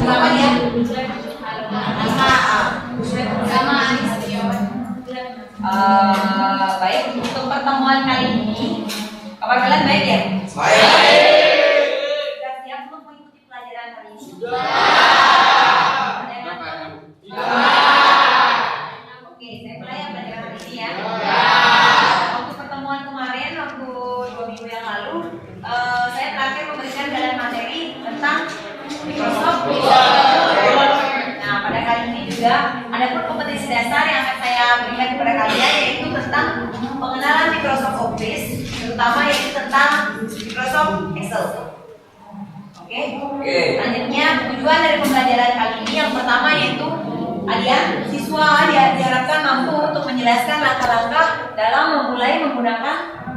berapa dia? 5. Baik, untuk pertemuan kali ini kabar kalian baik ya? Baik. Sudah siap belum mengikuti pelajaran kali ini? Sudah. Ada yang ngantuk? Oke, saya mulai ya pelajaran hari ini ya. Waktu pertemuan kemarin, waktu 2 minggu yang lalu, saya terakhir memberikan kalian materi tentang Microsoft Word. Nah, pada kali ini juga ada pun kompetisi dasar yang akan saya berikan kepada kalian, yaitu tentang pengenalan Microsoft Office, terutama yaitu tentang Microsoft Excel. Oke. Selanjutnya tujuan dari pembelajaran kali ini yang pertama yaitu kalian siswa diharapkan mampu untuk menjelaskan langkah-langkah dalam memulai menggunakan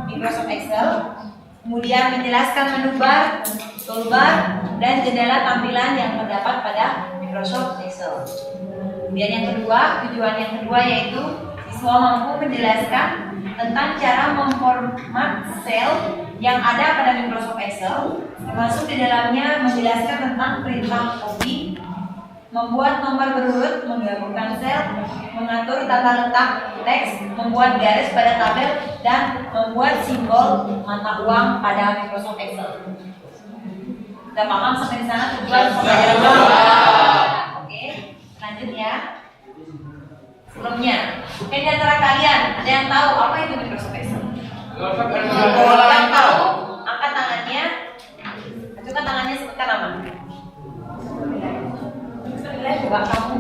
Microsoft Excel, kemudian menjelaskan menu bar, toolbar, dan jendela tampilan yang terdapat pada Microsoft Excel. Kemudian yang kedua, tujuan yang kedua yaitu siswa mampu menjelaskan tentang cara memformat sel yang ada pada Microsoft Excel, termasuk di dalamnya menjelaskan tentang perintah copy, membuat nomor berurut, menggabungkan sel, mengatur tata letak teks, membuat garis pada tabel, dan membuat simbol mata uang pada Microsoft Excel. Sudah paham sampai di sana tujuan pembelajaran? Oke, lanjut ya. Sebelumnya, di antara kalian ada yang tahu apa itu Microsoft Excel? Yang tahu, angkat tangannya. Ajukan tangannya sebutkan nama. Coba kamu.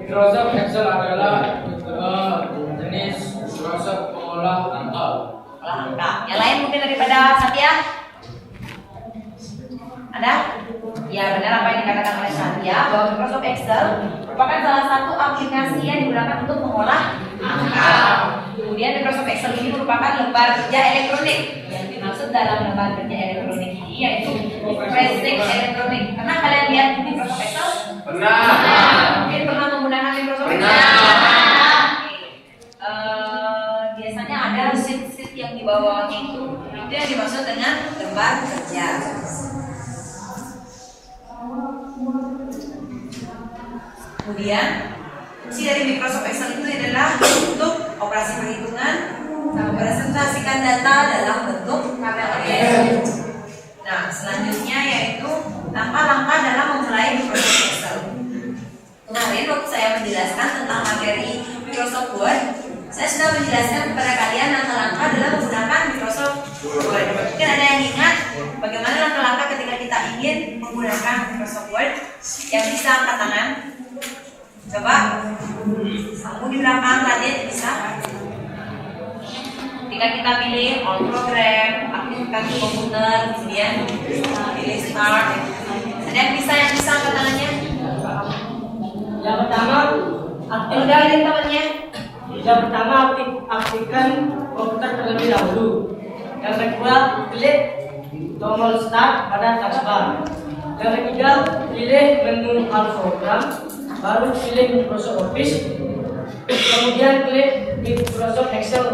Microsoft Excel adalah jenis Microsoft pengolah angka. Pengolah angka. Yang lain mungkin daripada Satya? Ada? Ya, benar apa yang dikatakan oleh Satya, bahwa Microsoft Excel merupakan salah satu aplikasi yang digunakan untuk mengolah angka. Kemudian Microsoft Excel ini merupakan lembar kerja elektronik. Yang dimaksud dalam lembar kerja elektronik ini yaitu spreadsheet elektronik. Pernah kalian lihat Microsoft Excel? Pernah. Mungkin pernah menggunakan Microsoft Excel? Pernah. Biasanya ada sheet-sheet yang di bawahnya itu yang dimaksud dengan lembar kerja. Kemudian fungsi dari Microsoft Excel itu adalah untuk operasi perhitungan, mempresentasikan data dalam bentuk tabel Excel. Nah, selanjutnya yaitu langkah-langkah dalam memulai Microsoft Excel. Kemarin waktu saya menjelaskan tentang materi Microsoft Word, saya sudah menjelaskan kepada kalian langkah-langkah dalam menggunakan Microsoft Word. Mungkin ada yang ingat bagaimana langkah-langkah ketika kita ingin menggunakan Microsoft Word? Yang bisa angkat tangan. Coba, kamu di belakang Radit bisa? Ketika kita pilih all program, aktifkan komputer, kemudian pilih start. Ada yang bisa angkat tangannya? Yang pertama, Udah lihat temannya? aktifkan komputer terlebih dahulu. Yang kedua, klik tombol start pada taskbar. Yang ketiga, pilih menu all program, baru pilih Microsoft Office, kemudian klik Microsoft Excel.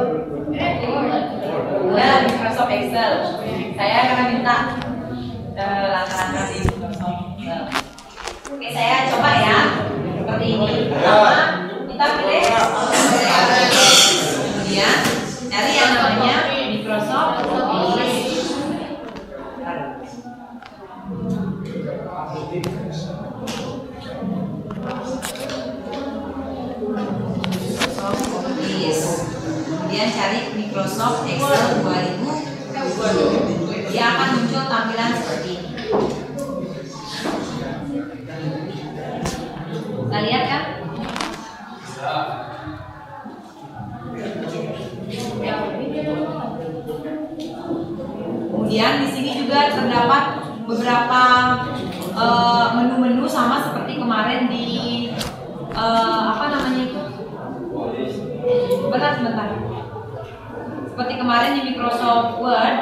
Nah, Microsoft Excel. Saya akan minta langkah-langkah di Microsoft Excel. Oke, saya coba ya. Seperti ini. Pertama, kita pilih. Kemudian cari yang namanya Microsoft Office. Kemudian cari Microsoft Excel 2020. Dia akan muncul tampilan seperti ini. Kita lihat kan? Kemudian di sini juga terdapat beberapa menu-menu sama seperti kemarin di apa namanya itu? Sebentar. Seperti kemarin di Microsoft Word.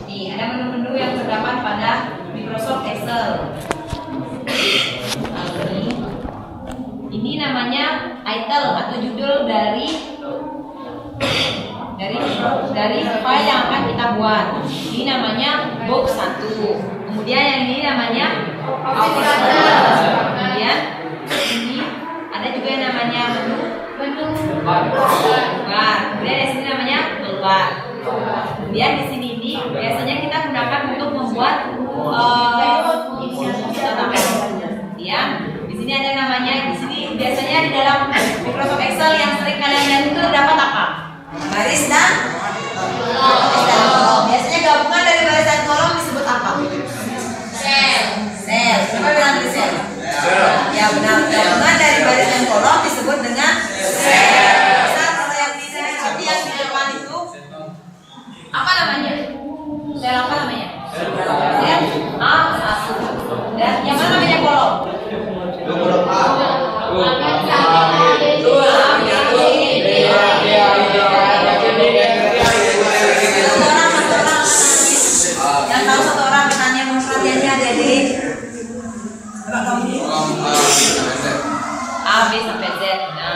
Nih, ada menu-menu yang terdapat pada Microsoft Excel. Ini namanya title atau judul dari dari file yang akan kita buat. Ini namanya box 1. Kemudian yang ini namanya Office Button. Kemudian ini ada juga yang namanya menu keluar. Kemudian di sini namanya keluar. Kemudian di sini ini biasanya kita gunakan untuk membuat kemudian di sini ada namanya, di sini biasanya di dalam Microsoft Excel yang sering kalian lihat itu dapat apa? Baris dan kolom. Biasanya gabungan dari baris dan kolom disebut apa? Sel. Sel. Siapa bilang di sel? Ya benar. Gabungan dari baris dan kolom disebut dengan sel. Misal kalau yang di sel seperti yang di depan itu apa namanya? Sel apa namanya? Sel A1. Dan yang mana namanya kolom? Yang tahu satu orang bertanya perhatiannya ada di A, B sampai Z. Nah,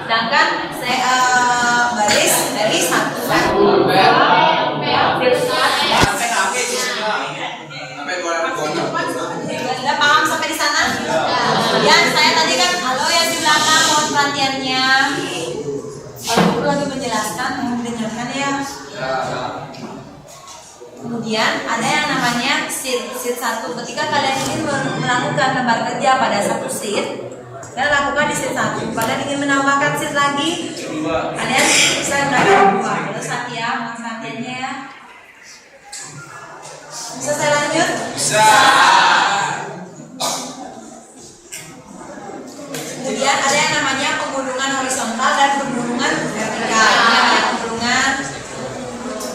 sedangkan baris dari 1 Sudah paham sampai di sana? Kemudian saya tadi kan halo yang di belakang mohon perhatiannya. Kalau guru lagi menjelaskan mohon dengarkan ya. Kemudian ada yang namanya sheet 1. Ketika kalian ingin melakukan lembar kerja pada satu sheet, kalian lakukan di sheet 1. Kalian ingin menambahkan sheet lagi, kalian bisa melakukan 2. Terus ya, mohon perhatiannya ya. Bisa saya lanjut? Bisa. Kemudian ada yang namanya penggunungan horizontal dan penggunungan vertikal. Ini ada penggunungan,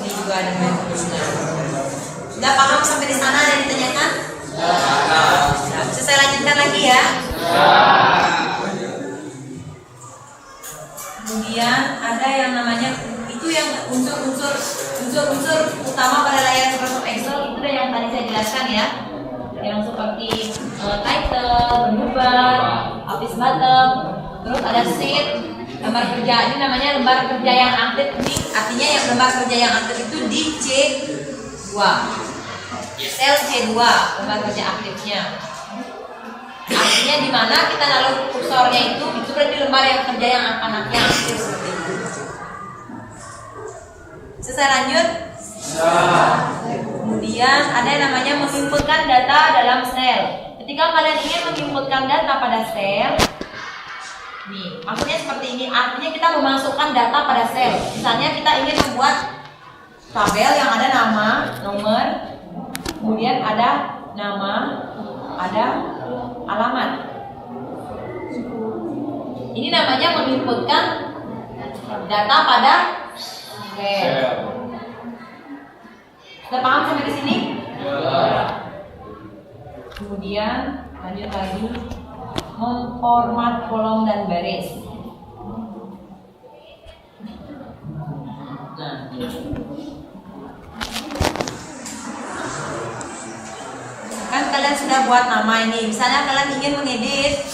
ini juga ada penggunungan. Sudah paham sampai di sana? Ada yang ditanyakan? Sudah. Bisa saya lanjutkan lagi ya? Kemudian ada yang namanya itu yang unsur-unsur utama pada layar Microsoft Excel itu yang tadi saya jelaskan ya, yang seperti title, menu bar, office button, terus ada sheet, lembar kerja. Ini namanya lembar kerja yang aktif. Ini artinya yang lembar kerja yang aktif itu di C2, sel C2, lembar kerja aktifnya. Artinya di mana kita naruh kursornya itu berarti lembar yang kerja yang akan aktif seperti itu. Bisa saya lanjut? Kemudian ada yang namanya menginputkan data dalam sel. Ketika kalian ingin menginputkan data pada sel, nih, maksudnya seperti ini. Artinya kita memasukkan data pada sel. Misalnya kita ingin membuat tabel yang ada nama, nomor, kemudian ada nama, ada alamat. Ini namanya menginputkan data pada sel. Sudah paham sampai di sini? Kemudian lanjut lagi, memformat kolom dan baris. Nah, kan kalian sudah buat nama ini. Misalnya kalian ingin mengedit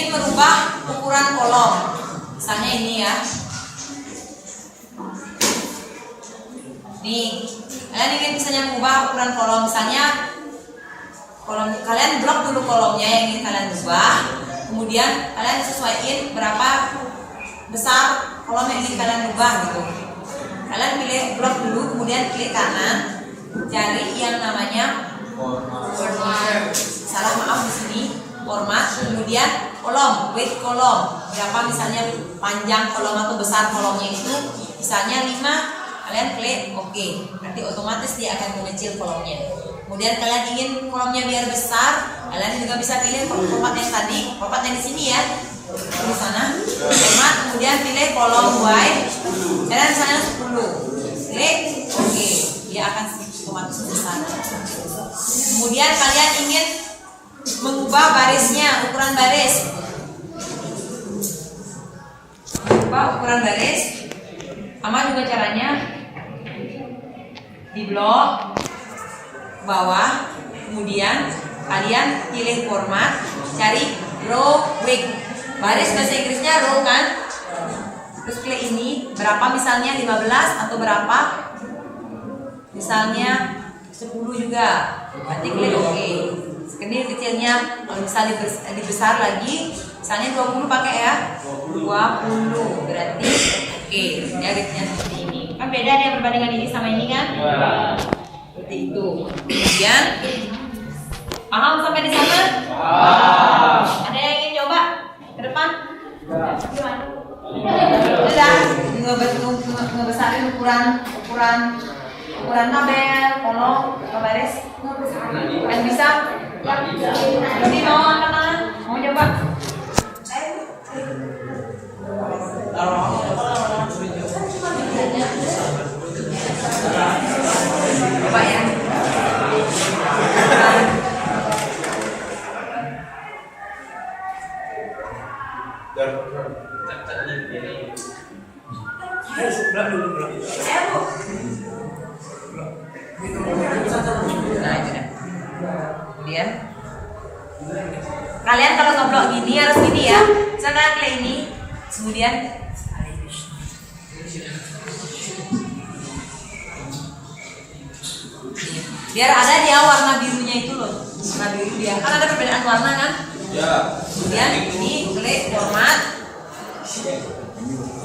merubah ukuran kolom, misalnya ini ya. Nih, kalian ingin misalnya mengubah ukuran kolom, misalnya kolom kalian blok dulu kolomnya yang ingin kalian ubah, kemudian kalian sesuaiin berapa besar kolom yang ingin kalian ubah gitu. Kalian pilih blok dulu, kemudian klik kanan, cari yang namanya format. Salah maaf di sini. Format, kemudian kolom, width kolom, berapa misalnya panjang kolom atau besar kolomnya itu, misalnya 5, kalian klik OK, berarti otomatis dia akan mengecil kolomnya. Kemudian kalian ingin kolomnya biar besar, kalian juga bisa pilih format yang tadi, format yang di sini ya, di sana, format, kemudian pilih kolom wide, kalian misalnya 10, klik OK, dia akan otomatis besar. Kemudian kalian ingin mengubah barisnya, ukuran baris. Mengubah ukuran baris, sama juga caranya di blok bawah, kemudian kalian pilih format, cari row week. Baris bahasa Inggrisnya row kan? Terus klik ini berapa misalnya 15 atau berapa? Misalnya 10 juga. Nanti klik OK. Ini kecilnya, kalau misalnya dibesar lagi, misalnya 20 pakai ya. 20 berarti oke. Garisnya seperti ini. Kan beda nih perbandingan ini sama ini kan? Seperti itu. Kemudian paham sampai di sana? Ada yang ingin coba ke depan? Sudah ngebesarin ukuran tabel, kolom, baris. Kan bisa? Jadi mau angkat mau coba? Coba ya. Nah itu dah. Kemudian kalian kalau ngeblok gini harus gini ya. Misalnya klik ini, kemudian biar ada dia warna birunya itu loh. Warna biru dia. Kan ada perbedaan warna kan? Ya. Kemudian ini klik format.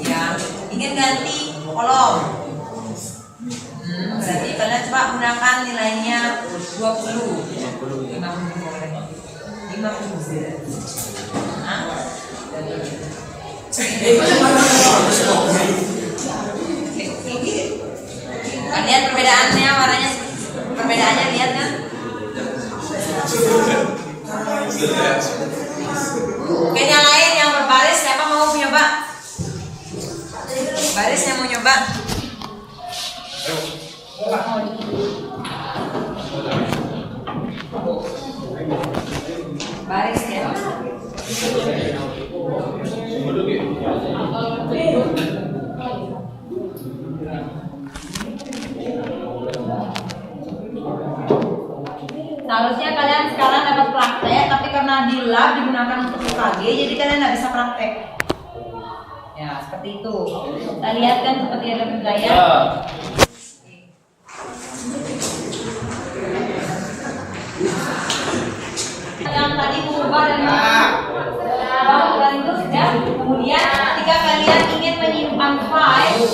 Ya, ingin ganti kolom. Berarti kalian coba gunakan nilainya 20. 50 boleh. 50. Nah. Kalian perbedaannya warnanya, perbedaannya lihat kan? Oke, yang lain yang berbaris siapa mau nyoba? Baris yang mau nyoba? Baris ya. Seharusnya kalian sekarang dapat praktek, tapi karena di lab digunakan untuk UKG, jadi kalian nggak bisa praktek. Ya, seperti itu. Kita lihat kan seperti ada penilaian. Yang tadi mengubah dan mengubah itu sudah. Kemudian ketika kalian ingin menyimpan file,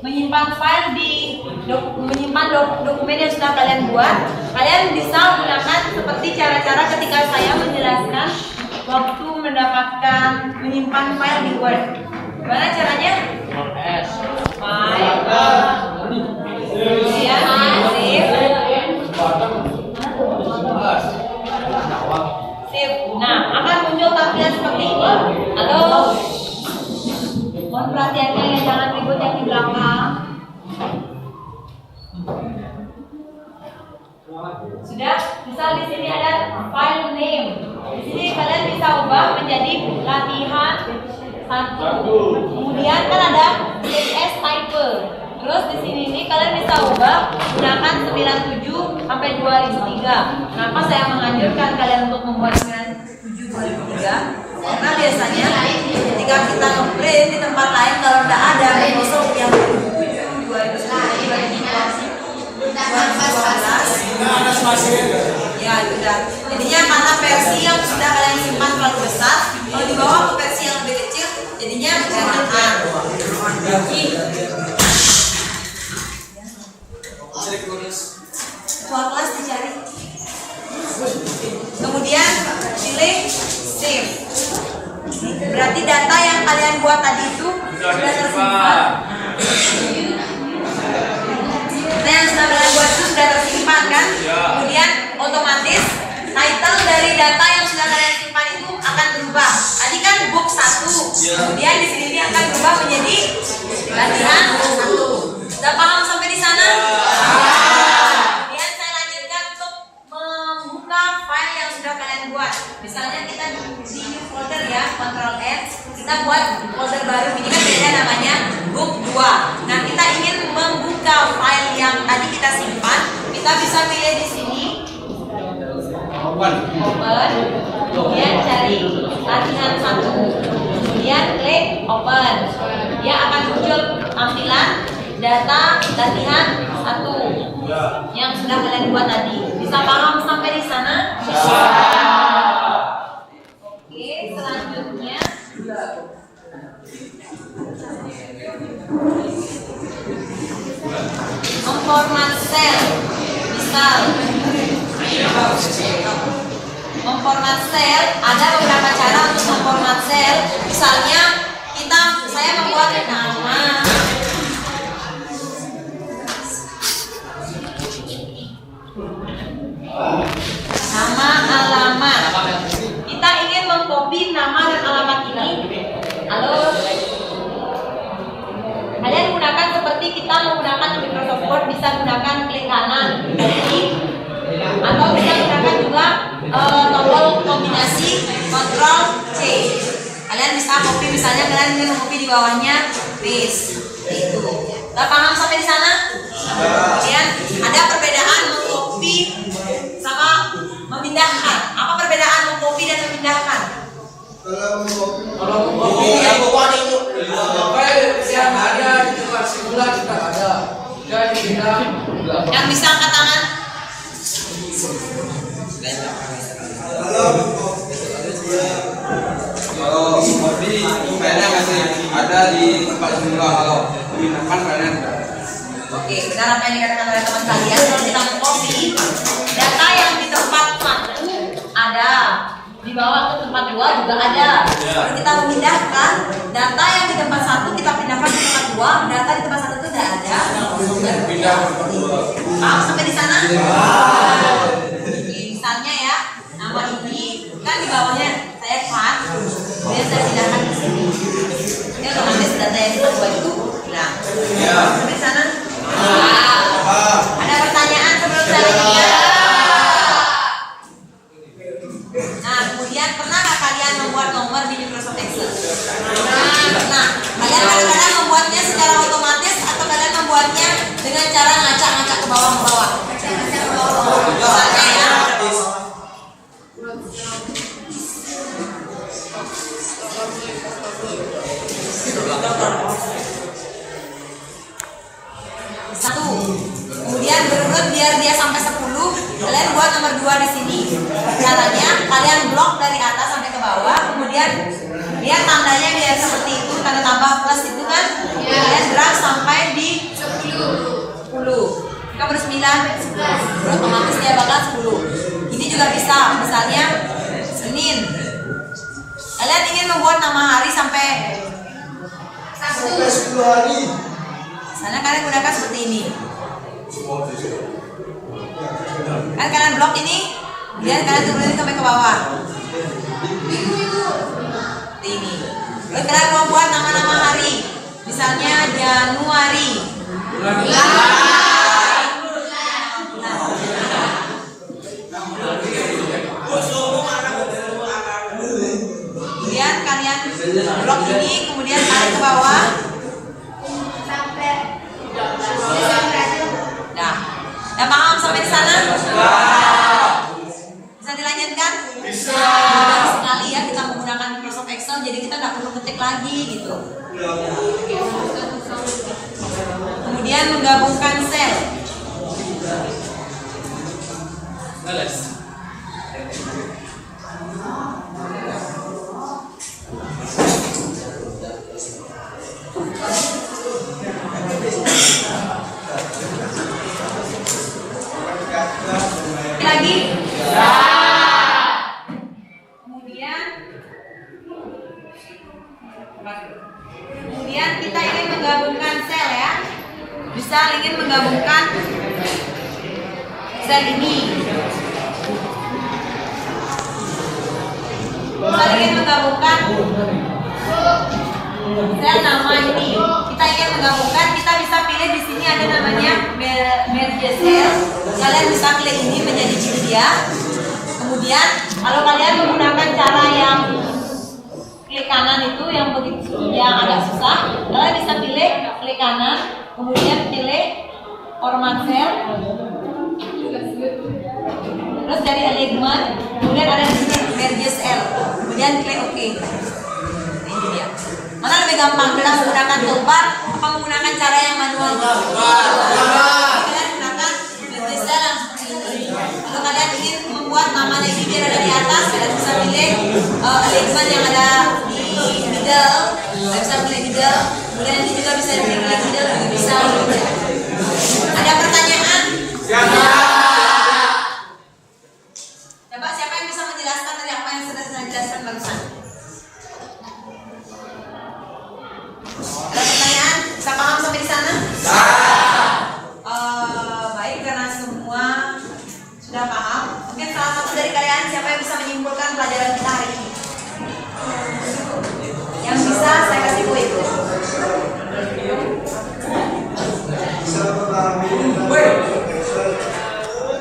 menyimpan file menyimpan dokumen yang sudah kalian buat, kalian bisa menggunakan seperti cara-cara ketika saya menjelaskan waktu mendapatkan menyimpan file di Word. Gimana caranya? File, kemudian save. Nah, akan muncul tampilan seperti ini. Halo, mohon perhatiannya ya, jangan ribut yang di belakang. Sudah, misal di sini ada file name. Di sini kalian bisa ubah menjadi latihan 1. Kemudian kan ada CSS type. Terus di sini ini kalian bisa ubah gunakan 97 sampai 2003. Kenapa saya menganjurkan kalian untuk membuat 97 2003? Karena biasanya ketika kita ngeprint di tempat lain kalau tidak ada Microsoft yang 2007 ya sudah. Jadinya karena versi yang sudah kalian simpan terlalu besar, kalau dibawa ke versi yang lebih kecil, jadinya berantakan. Ketua kelas dicari. Kemudian pilih save. Berarti data yang kalian buat tadi itu sudah tersimpan. Data yang sudah kalian buat itu sudah tersimpan kan? Kemudian otomatis title dari data yang sudah kalian simpan itu akan berubah. Tadi kan book 1. Kemudian di sini dia akan berubah menjadi latihan 1. Sudah paham sampai di sana? Kemudian saya lanjutkan untuk membuka file yang sudah kalian buat. Misalnya kita di new folder ya, Ctrl X, kita buat folder baru. Ini kan beda namanya book 2. Nah, kita ingin membuka file yang tadi kita simpan, kita bisa pilih di sini Open. Kemudian cari latihan 1, kemudian klik open. Dia akan muncul tampilan data latihan 1 yang sudah kalian buat tadi. Bisa paham sampai di sana? Bisa. Oke, selanjutnya memformat sel. Misal memformat sel, ada beberapa cara untuk memformat sel. Misalnya saya membuat nama alamat. Kita ingin mengcopy nama dan alamat ini. Halo, kalian gunakan seperti kita menggunakan Microsoft Word, bisa gunakan klik kanan atau bisa gunakan juga tombol kombinasi Ctrl C. Kalian bisa copy, misalnya kalian ingin mengcopy di bawahnya paste. Itu. Udah paham sampai di sana? Kemudian ada perbedaan mengcopy sama memindahkan. Apa perbedaan mengcopy dan memindahkan? Kalau mengcopy yang buat itu yang ada di tempat semula kita ada. Jadi kita yang bisa angkat tangan. kalau copy filenya masih ada di tempat semula, kalau memindahkan filenya tidak. Oke, benar apa yang dikatakan oleh teman kalian. Kalau kita mengcopy data yang di tempat 1 ada, dibawa ke tempat 2 juga ada. Kalau kita memindahkan data yang di tempat 1 kita pindahkan ke tempat 2, data di tempat 1 itu tidak ada. Pindah ke tempat 2. Paham sampai di sana? Oke, misalnya ya, nama ini kan di bawahnya saya cut, kemudian saya pindahkan ke sini. Ini otomatis data yang kita buat itu hilang. Sampai di sana? Ada pertanyaan sebelum saya lanjutkan? Nah, kemudian pernah nggak kalian membuat nomor di Microsoft Excel? Nah, kalian kadang-kadang membuatnya secara otomatis atau kalian membuatnya dengan cara ngacak-ngacak ke bawah-bawah? Misalnya ya, satu, kemudian berurut biar dia sampai 10. Kalian buat nomor 2 di sini. Caranya kalian blok dari atas sampai ke bawah, kemudian dia tandanya biar seperti itu, tanda tambah plus itu kan. Kalian drag sampai di 10. Jika ber-9, 10. Otomatis dia bakal 10. Ini juga bisa, misalnya Senin. Kalian ingin membuat nama hari sampai 10 hari. misalnya kalian gunakan seperti ini. Kan kalian blok ini, kemudian kalian turunin sampai ke bawah. Seperti ini. Lalu kalian mau buat nama-nama hari, misalnya Januari. Kemudian kalian blok ini, kemudian tarik ke bawah. Nah, paham sampai di sana? Bisa dilanjutkan? Bisa. Mudah sekali ya kita menggunakan Microsoft Excel, jadi kita nggak perlu ketik lagi gitu. Kemudian menggabungkan sel. Lagi? Kemudian kita ingin menggabungkan sel ya. Bisa ingin menggabungkan sel ini. Bisa ingin menggabungkan sel nama ini. Kita ingin menggabungkan, kita bisa pilih di sini ada namanya merge cell. Kalian bisa klik ini menjadi dia. Kemudian kalau kalian menggunakan cara yang klik kanan itu yang agak susah, kalian bisa pilih klik kanan, kemudian pilih format cell. Terus dari alignment, kemudian ada di sini merge cell, kemudian klik OK. Nah, ini dia. Mana lebih gampang, kita menggunakan toolbar apa menggunakan cara yang manual? Kalian gunakan merge cell yang seperti ini. Kalau kalian ingin membuat namanya ini biar ada di atas, kalian bisa pilih alignment yang ada di middle, kalian bisa pilih middle. Kemudian nanti juga bisa pilih middle, juga bisa. Ada pertanyaan? Coba siapa yang bisa menjelaskan dari apa yang sudah saya jelaskan barusan? Ada pertanyaan? Bisa paham sampai di sana? Baik, karena semua sudah paham. Mungkin salah satu dari kalian siapa yang bisa menyimpulkan pelajaran kita hari ini? Yang bisa saya kasih poin.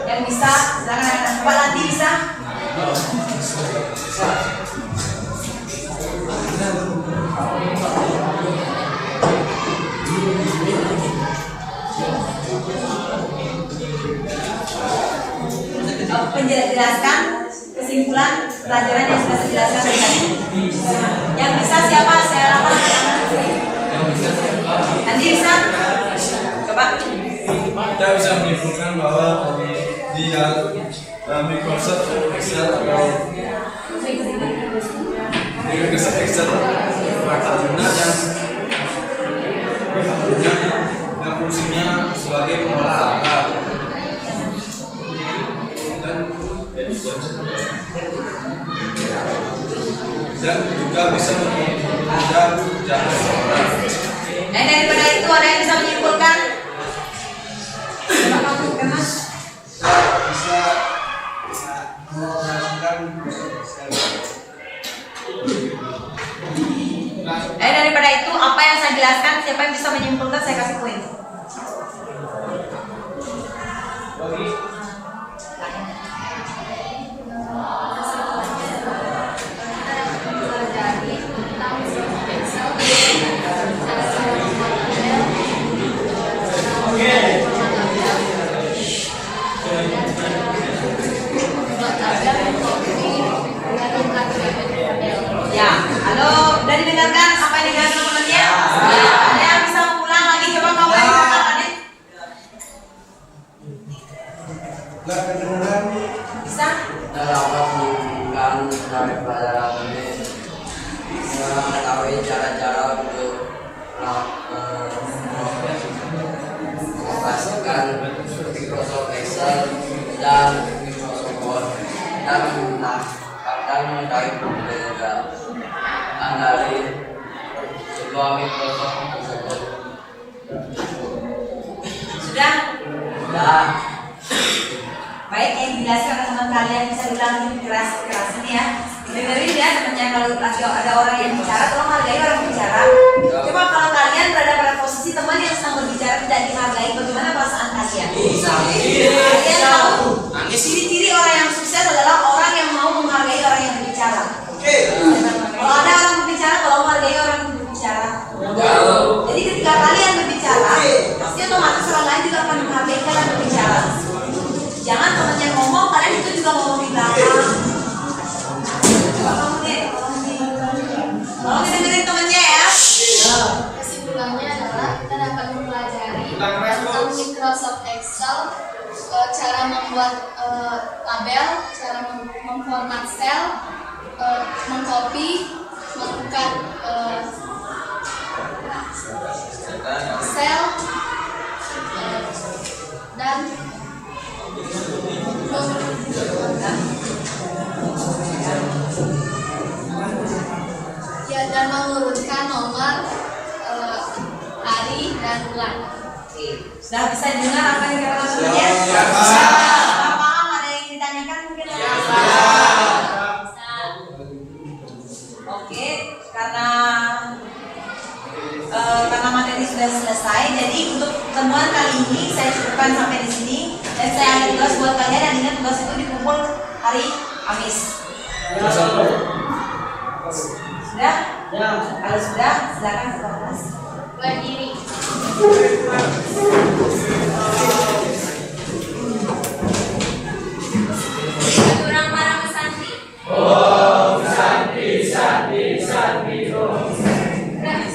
Yang bisa, silakan. Pak Lati bisa? Penjelaskan kesimpulan pelajaran yang sudah saya jelaskan tadi. Yang bisa siapa? Saya lapor. Nanti bisa? Coba. Kita bisa menyimpulkan bahwa di Microsoft Excel atau di Microsoft Excel perangkat lunak yang fungsinya sebagai pengolah angka dan juga bisa mempermudah cara seseorang. Dan daripada itu ada yang bisa menyimpulkan? Bisa melakukan daripada itu apa yang saya jelaskan, siapa yang bisa menyimpulkan saya kasih poin. Ya, halo, udah didengarkan apa yang didengarkan teman-temannya? Ada yang bisa mengulang lagi, coba kamu yang bisa Adit? Bisa? Dapat menunjukkan dari pelajaran ini mengetahui cara-cara untuk mengoperasikan Microsoft Excel dan Microsoft Word dan kadang mengetahui berbeda dari sebuah Microsoft tersebut. Sudah? Sudah. Baik, yang dijelaskan oleh teman kalian bisa diulang lebih keras ini ya. Dengerin ya temannya, kalau lagi ada orang yang bicara, tolong hargai orang bicara. Coba kalau kalian berada pada posisi teman yang sedang berbicara tidak dihargai, bagaimana perasaan kalian? Kalian tahu ciri-ciri orang yang sukses adalah orang yang mau menghargai orang yang berbicara. Kalau ada orang berbicara, tolong hargai orang yang berbicara. Jadi ketika kalian berbicara, pasti otomatis orang lain juga akan menghargai kalian berbicara. Jangan temannya ngomong, kalian itu juga ngomong di belakang. Tolong dengerin temannya ya. Kesimpulannya adalah kita dapat mempelajari tentang Microsoft Excel, cara membuat tabel, cara memformat sel, mengcopy, melakukan sel, dan dan mengurutkan nomor, hari, dan bulan. Sudah bisa dengar apa yang dikatakan temannya? Paham? Ada yang ditanyakan mungkin? Oke, karena materi sudah selesai, jadi untuk temuan kali ini saya cukupkan sampai di sini. Dan saya ada tugas buat kalian, dan ingat tugas itu dikumpul hari Kamis. Sudah? Ya. Kalau sudah, silakan ke kelas. Berdiri.